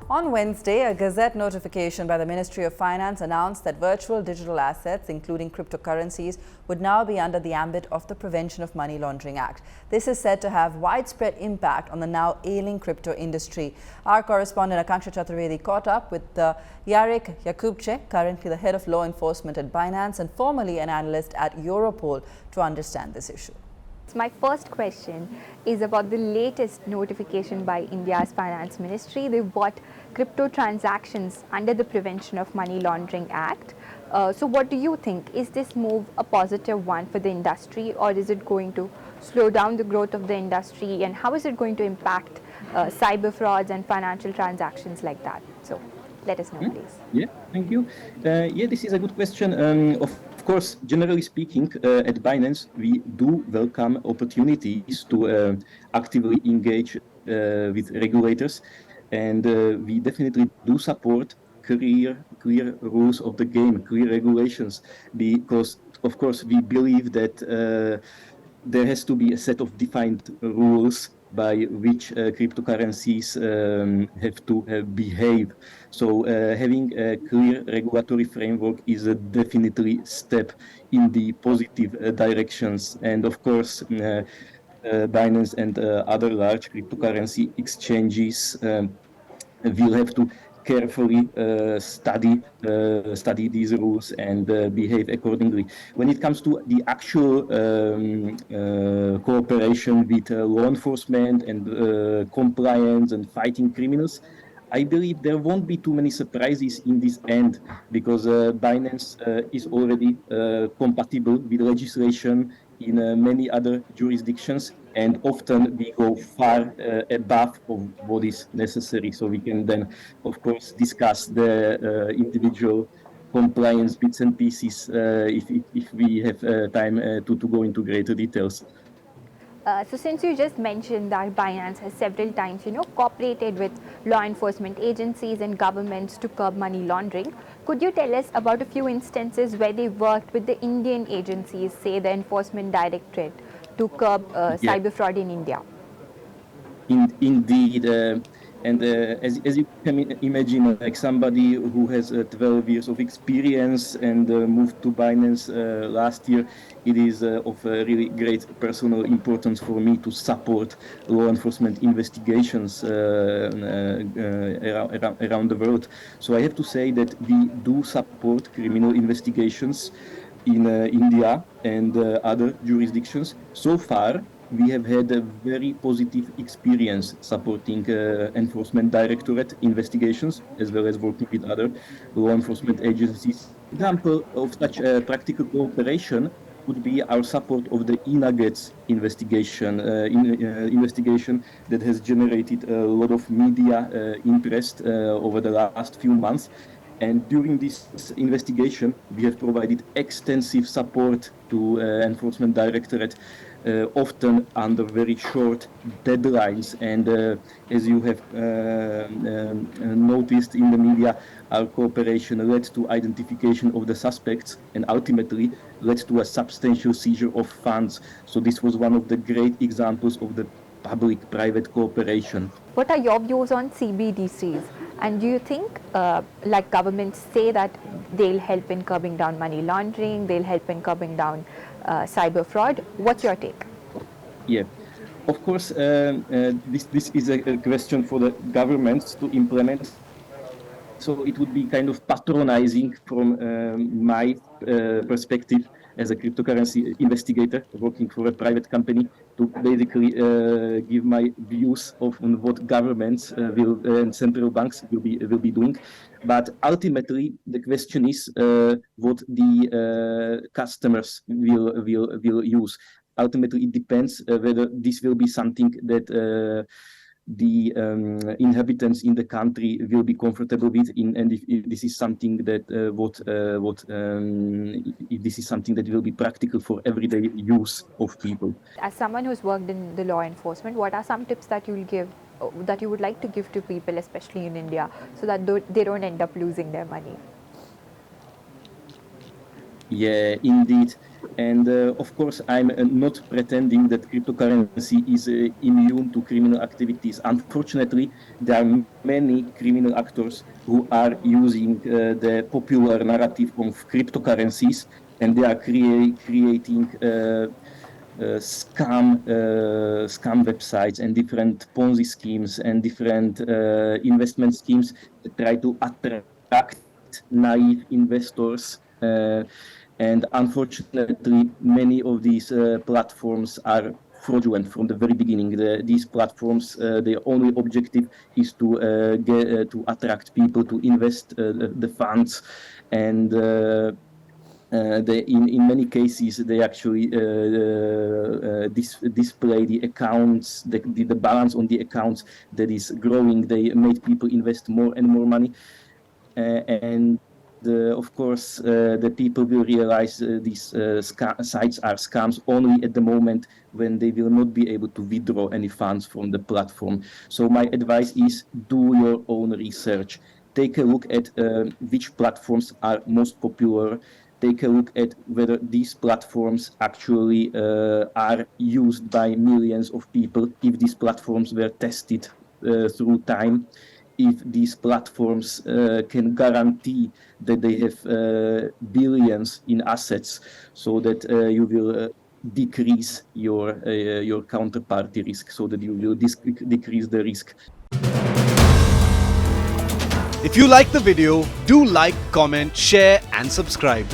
On Wednesday, a Gazette notification by the Ministry of Finance announced that virtual digital assets, including cryptocurrencies, would now be under the ambit of the Prevention of Money Laundering Act. This is said to have widespread impact on the now ailing crypto industry. Our correspondent Akanksha Chaturvedi caught up with Yarek Yakubche, currently the head of law enforcement at Binance and formerly an analyst at Europol, to understand this issue. My first question is about the latest notification by India's Finance Ministry. They bought crypto transactions under the Prevention of Money Laundering Act. So what do you think? Is this move a positive one for the industry, or is it going to slow down the growth of the industry, and how is it going to impact cyber frauds and financial transactions like that? So let us know, please. Yeah, thank you. This is a good question. Of course, generally speaking, at Binance, we do welcome opportunities to actively engage with regulators, and we definitely do support clear rules of the game, clear regulations, because, of course, we believe that there has to be a set of defined rules by which cryptocurrencies have to behave. So having a clear regulatory framework is a definitely step in the positive directions. And of course, Binance and other large cryptocurrency exchanges will have to carefully study these rules and behave accordingly. When it comes to the actual cooperation with law enforcement and compliance and fighting criminals, I believe there won't be too many surprises in this end, because Binance is already compatible with legislation in many other jurisdictions, and often we go far above of what is necessary. So we can then, of course, discuss the individual compliance bits and pieces if we have time to go into greater details. So since you just mentioned that Binance has several times, cooperated with law enforcement agencies and governments to curb money laundering, could you tell us about a few instances where they worked with the Indian agencies, say the Enforcement Directorate, to curb cyber fraud in India? Indeed. As you can imagine, like somebody who has 12 years of experience and moved to Binance last year, it is of really great personal importance for me to support law enforcement investigations around the world. So I have to say that we do support criminal investigations in India and other jurisdictions. So far, we have had a very positive experience supporting Enforcement Directorate investigations, as well as working with other law enforcement agencies. An example of such practical cooperation would be our support of the e-nuggets investigation, investigation that has generated a lot of media interest over the last few months. And during this investigation, we have provided extensive support to Enforcement Directorate, often under very short deadlines. And as you have noticed in the media, our cooperation led to identification of the suspects and ultimately led to a substantial seizure of funds. So this was one of the great examples of the public-private cooperation. What are your views on CBDCs? And do you think, like governments say that they'll help in curbing down money laundering, they'll help in curbing down cyber fraud? What's your take? Yeah, of course, this is a question for the governments to implement. So it would be kind of patronizing from my perspective as a cryptocurrency investigator working for a private company to basically give my views on what governments and central banks will be doing. But ultimately, the question is what the customers will use. Ultimately, it depends whether this will be something that the inhabitants in the country will be comfortable with, and if this is something that if this is something that will be practical for everyday use of people. As someone who's worked in the law enforcement, what are some tips that you'll give, that you would like to give to people, especially in India, so that they don't end up losing their money? Yeah, indeed. And of course, I'm not pretending that cryptocurrency is immune to criminal activities. Unfortunately, there are many criminal actors who are using the popular narrative of cryptocurrencies, and they are creating scam websites and different Ponzi schemes and different investment schemes that try to attract naive investors. And unfortunately, many of these platforms are fraudulent from the very beginning. These platforms, their only objective is to attract people to invest the funds, and in many cases they actually display the accounts, the balance on the accounts that is growing. They made people invest more and more money, and of course, the people will realize these sites are scams only at the moment when they will not be able to withdraw any funds from the platform. So my advice is do your own research. Take a look at which platforms are most popular. Take a look at whether these platforms actually are used by millions of people, if these platforms were tested through time, if these platforms can guarantee that they have billions in assets, so that you will decrease your counterparty risk, so that you will decrease the risk. If you like the video, do like, comment, share and subscribe.